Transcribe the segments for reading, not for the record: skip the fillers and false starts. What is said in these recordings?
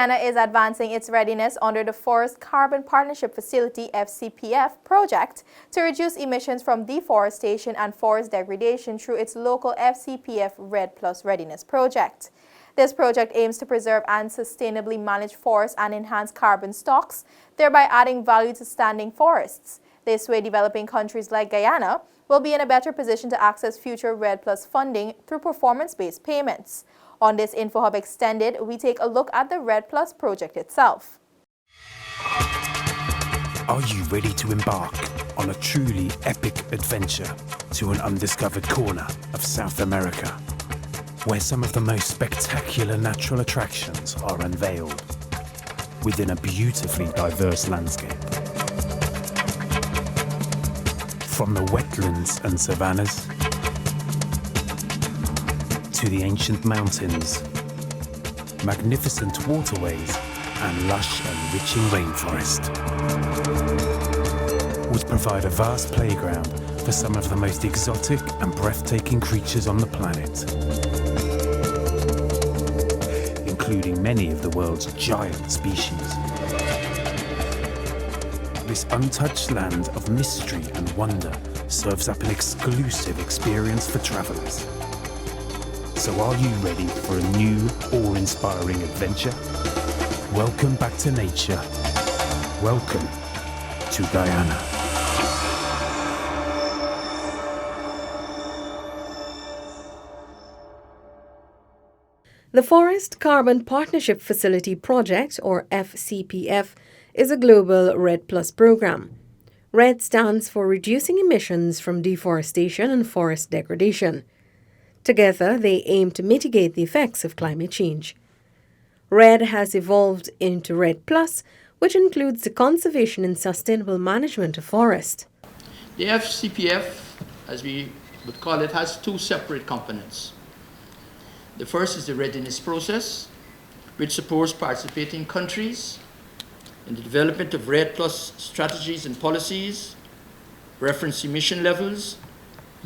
Guyana is advancing its readiness under the Forest Carbon Partnership Facility FCPF project to reduce emissions from deforestation and forest degradation through its local FCPF REDD Plus Readiness project. This project aims to preserve and sustainably manage forests and enhance carbon stocks, thereby adding value to standing forests. This way, developing countries like Guyana will be in a better position to access future REDD Plus funding through performance-based payments. On this InfoHub Extended, we take a look at the REDD Plus project itself. Are you ready to embark on a truly epic adventure to an undiscovered corner of South America, where some of the most spectacular natural attractions are unveiled within a beautifully diverse landscape? From the wetlands and savannas to the ancient mountains, magnificent waterways and lush enriching rainforest would provide a vast playground for some of the most exotic and breathtaking creatures on the planet, including many of the world's giant species. This untouched land of mystery and wonder serves up an exclusive experience for travelers. So are you ready for a new, awe-inspiring adventure? Welcome back to nature. Welcome to Guyana. The Forest Carbon Partnership Facility Project, or FCPF, is a global REDD Plus program. REDD stands for Reducing Emissions from Deforestation and Forest Degradation. Together, they aim to mitigate the effects of climate change. REDD has evolved into REDD Plus, which includes the conservation and sustainable management of forest. The FCPF, as we would call it, has two separate components. The first is the readiness process, which supports participating countries in the development of REDD Plus strategies and policies, reference emission levels,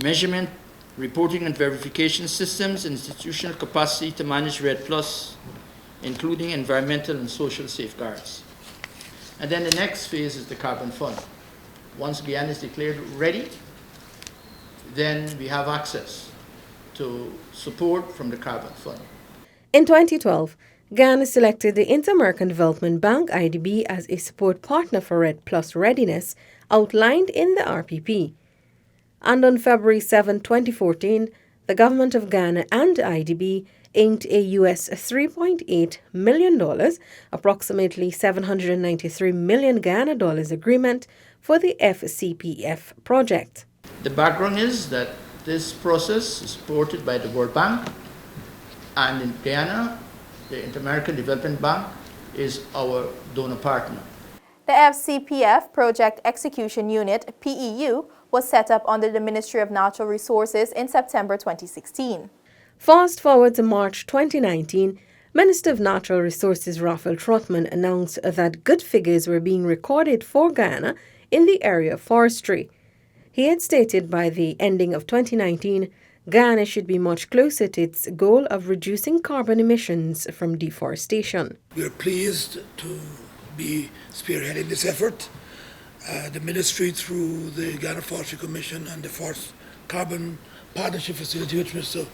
measurement, reporting and verification systems, and institutional capacity to manage REDD Plus, including environmental and social safeguards. And then the next phase is the carbon fund. Once Guyana is declared ready, then we have access to support from the carbon fund. In 2012, Guyana selected the Inter-American Development Bank, IDB, as a support partner for REDD Plus Readiness, outlined in the RPP. And on February 7, 2014, the government of Ghana and IDB inked a US $3.8 million, approximately 793 million Ghana dollars agreement for the FCPF project. The background is that this process is supported by the World Bank, and in Guyana, the Inter-American Development Bank is our donor partner. The FCPF Project Execution Unit, PEU, was set up under the Ministry of Natural Resources in September 2016. Fast forward to March 2019, Minister of Natural Resources Raphael Trotman announced that good figures were being recorded for Guyana in the area of forestry. He had stated by the ending of 2019, Guyana should be much closer to its goal of reducing carbon emissions from deforestation. We are pleased to be spearheading this effort. The ministry, through the Ghana Forestry Commission and the Forest Carbon Partnership Facility, which Mr.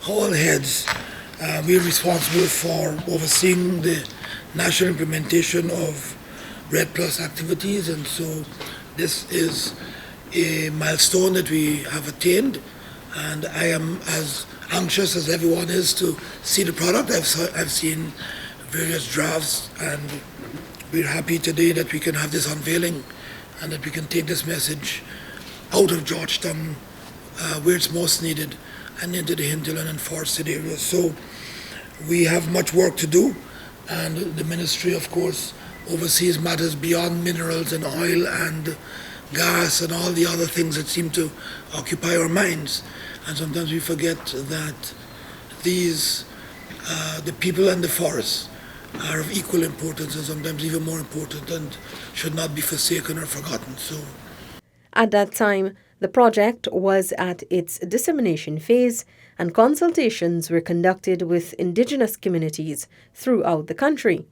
Hall heads, we are responsible for overseeing the national implementation of REDD Plus activities, and so this is a milestone that we have attained, and I am as anxious as everyone is to see the product. I've seen various drafts, and we're happy today that we can have this unveiling and that we can take this message out of Georgetown where it's most needed and into the hinterland and forested areas. So we have much work to do, and the ministry, of course, oversees matters beyond minerals and oil and gas and all the other things that seem to occupy our minds. And sometimes we forget that these, the people and the forests, are of equal importance and sometimes even more important and should not be forsaken or forgotten. So, at that time, The project was at its dissemination phase, and consultations were conducted with Indigenous communities throughout the country.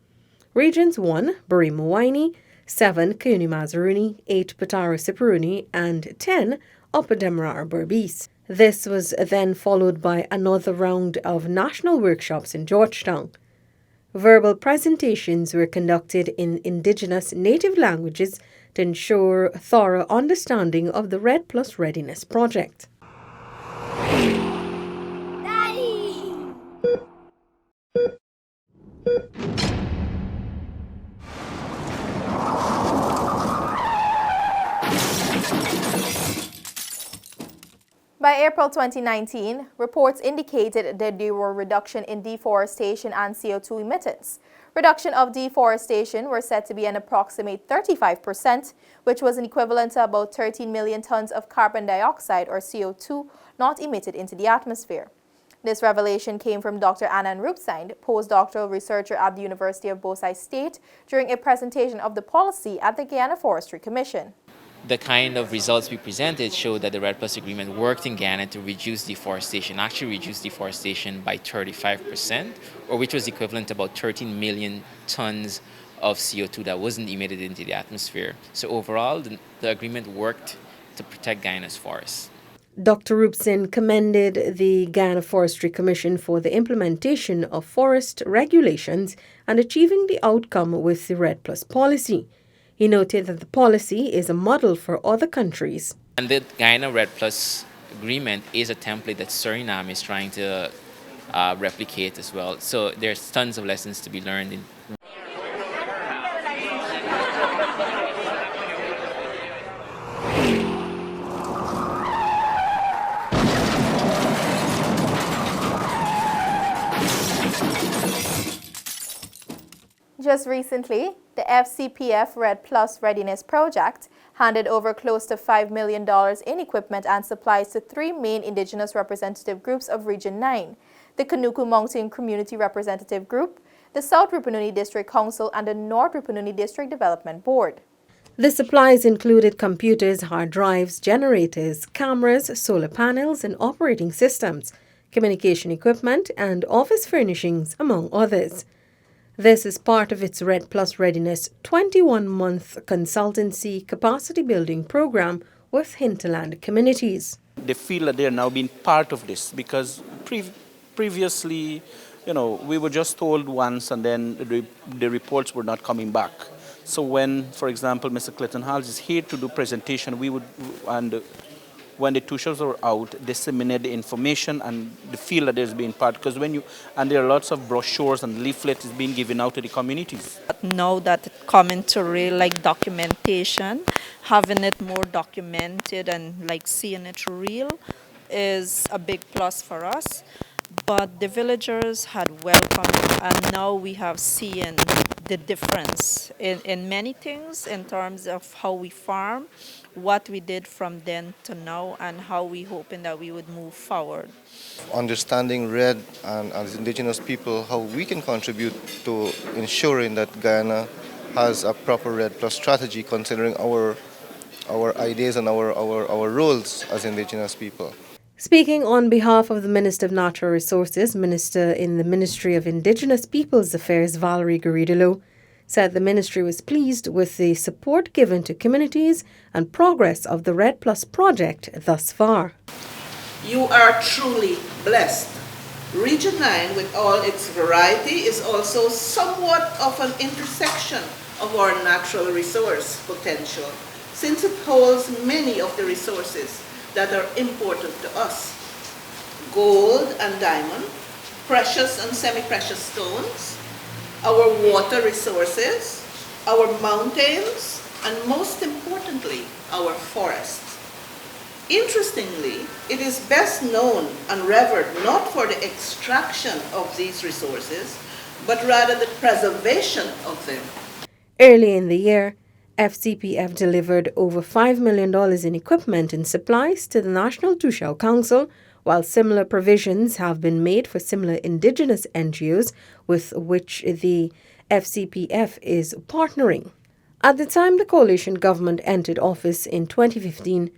Regions 1, Barima-Waini, 7, Kuni-Mazaruni, 8, Patara-Sipuruni, and 10, Upper Demerara-Berbice. This was then followed by another round of national workshops in Georgetown. Verbal presentations were conducted in Indigenous native languages to ensure thorough understanding of the REDD plus Readiness project. By April 2019, reports indicated that there were reduction in deforestation and CO2 emittance. Reduction of deforestation were said to be an approximate 35%, which was an equivalent to about 13 million tons of carbon dioxide or CO2 not emitted into the atmosphere. This revelation came from Dr. Anand Rupsind, postdoctoral researcher at the University of Bosai State, during a presentation of the policy at the Guyana Forestry Commission. The kind of results we presented showed that the REDD Plus agreement worked in Guyana to reduce deforestation, actually reduce deforestation by 35%, or which was equivalent to about 13 million tons of CO2 that wasn't emitted into the atmosphere. So overall, the agreement worked to protect Guyana's forests. Dr. Rupsin commended the Guyana Forestry Commission for the implementation of forest regulations and achieving the outcome with the REDD Plus policy. He noted that the policy is a model for other countries. And the Guyana REDD Plus agreement is a template that Suriname is trying to replicate as well. So there's tons of lessons to be learned in. Just recently, the FCPF REDD Plus Readiness project handed over close to $5 million in equipment and supplies to three main Indigenous representative groups of Region 9, the Kanuku Mountain Community Representative Group, the South Rupununi District Council, and the North Rupununi District Development Board. The supplies included computers, hard drives, generators, cameras, solar panels, and operating systems, communication equipment, and office furnishings, among others. This is part of its REDD Plus Readiness 21-month consultancy capacity building program with hinterland communities. They feel that they are now being part of this because previously, we were just told once and then the reports were not coming back. So when, for example, Mr. Clinton Hall is here to do presentation, when the two shows are out, disseminate the information and the feel that there's been part, because and there are lots of brochures and leaflets being given out to the communities. Now that it coming to real documentation, having it more documented and seeing it real is a big plus for us. But the villagers had welcomed, and now we have seen the difference in many things in terms of how we farm, what we did from then to now, and how we hoping that we would move forward. Understanding REDD and as Indigenous people, how we can contribute to ensuring that Guyana has a proper REDD Plus strategy, considering our ideas and our roles as Indigenous people. Speaking on behalf of the Minister of Natural Resources, Minister in the Ministry of Indigenous Peoples Affairs, Valerie Garrido, said the ministry was pleased with the support given to communities and progress of the REDD Plus project thus far. You are truly blessed. Region 9, with all its variety, is also somewhat of an intersection of our natural resource potential, since it holds many of the resources that are important to us. Gold and diamond, precious and semi-precious stones, our water resources, our mountains, and most importantly, our forests. Interestingly, it is best known and revered not for the extraction of these resources, but rather the preservation of them. Early in the year, FCPF delivered over $5 million in equipment and supplies to the National Tushao Council, while similar provisions have been made for similar Indigenous NGOs with which the FCPF is partnering. At the time the coalition government entered office in 2015,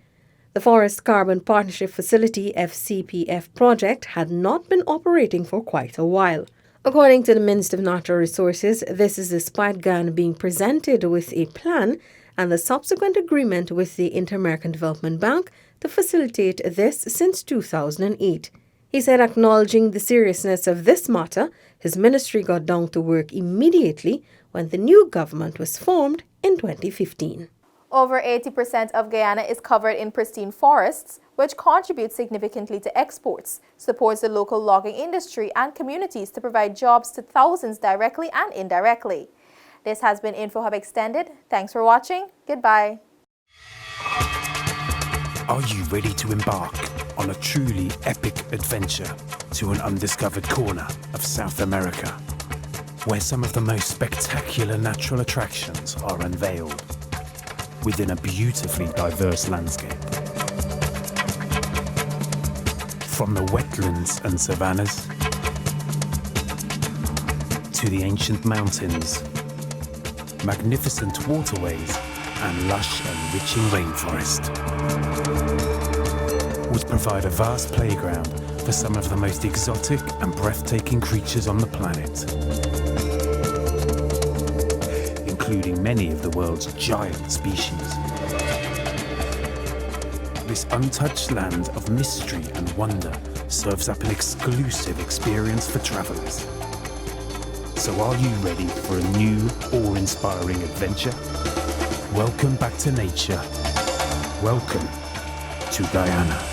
The Forest Carbon Partnership Facility FCPF project had not been operating for quite a while. According to the Minister of Natural Resources, this is despite Ghana being presented with a plan and the subsequent agreement with the Inter-American Development Bank to facilitate this since 2008. He said, acknowledging the seriousness of this matter, his ministry got down to work immediately when the new government was formed in 2015. Over 80% of Guyana is covered in pristine forests, which contributes significantly to exports, supports the local logging industry and communities to provide jobs to thousands directly and indirectly. This has been InfoHub Extended. Thanks for watching. Goodbye. Are you ready to embark on a truly epic adventure to an undiscovered corner of South America, where some of the most spectacular natural attractions are unveiled within a beautifully diverse landscape? From the wetlands and savannas to the ancient mountains, magnificent waterways and lush enriching rainforest would provide a vast playground for some of the most exotic and breathtaking creatures on the planet, including many of the world's giant species. This untouched land of mystery and wonder serves up an exclusive experience for travelers. So are you ready for a new, awe-inspiring adventure? Welcome back to nature. Welcome to Guyana.